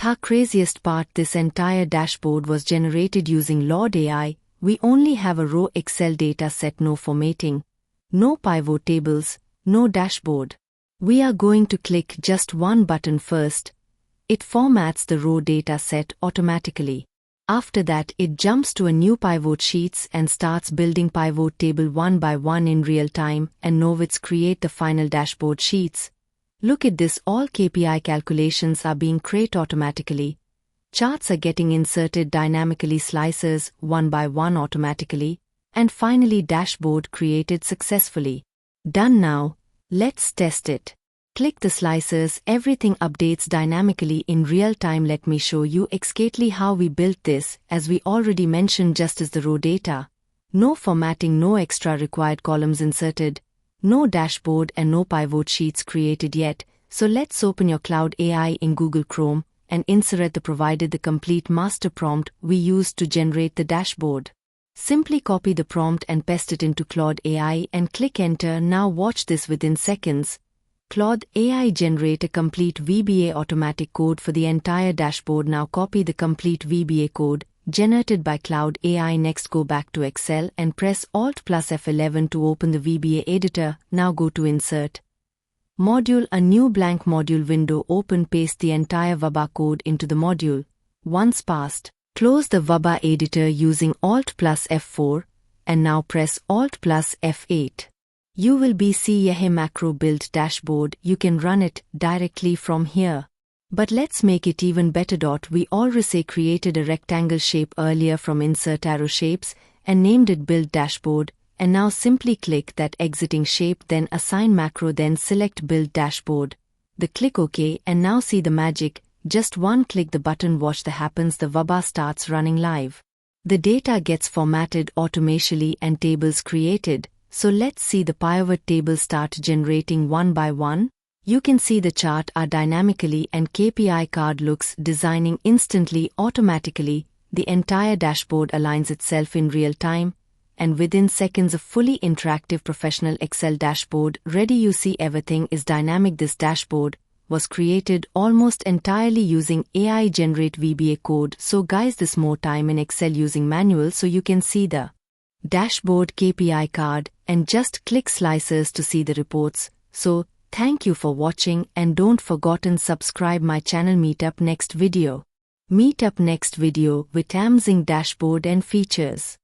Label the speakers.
Speaker 1: Ha, craziest part, this entire dashboard was generated using Claude AI. We only have a raw Excel data set, no formatting, no pivot tables, no dashboard. We are going to click just one button first. It formats the raw data set automatically. After that, it jumps to a new pivot sheets and starts building pivot table one by one in real time, and now it's create the final dashboard sheets. Look at this, all KPI calculations are being created automatically. Charts are getting inserted dynamically, slices one by one automatically, and finally dashboard created successfully. Done. Now, let's test it. Click the slices, everything updates dynamically in real time. Let me show you exactly how we built this. As we already mentioned, just as the raw data. No formatting, no extra required columns inserted, no dashboard and no pivot sheets created yet. So let's open your Claude AI in Google Chrome and insert the complete master prompt we used to generate the dashboard. Simply copy the prompt and paste it into Claude AI and click enter. Now watch this, within seconds. Claude AI generate a complete VBA automatic code for the entire dashboard. Now copy the complete VBA code generated by Claude AI. Next, go back to Excel and press Alt plus F11 to open the VBA editor. Now go to Insert Module, a new blank module window open. Paste the entire VBA code into the module. Once passed, close the VBA editor using Alt plus F4 and now press Alt plus F8. You will see a macro build dashboard. You can run it directly from here. But let's make it even better. We already created a rectangle shape earlier from Insert Arrow Shapes and named it Build Dashboard. And now simply click that exiting shape, then assign macro, then select Build Dashboard. Click OK, and now see the magic. Just one click the button, watch the happens. The VBA starts running live. The data gets formatted automatically and tables created. So let's see the pivot table start generating one by one. You can see the chart are dynamically and KPI card looks designing instantly automatically. The entire dashboard aligns itself in real time, and within seconds a fully interactive professional Excel dashboard ready. You see everything is dynamic. This dashboard was created almost entirely using AI generate VBA code. So guys, this more time in Excel using manual, so you can see the dashboard KPI card and just click slices to see the reports. So thank you for watching, and don't forgotten subscribe my channel. Meet up next video with amazing dashboard and features.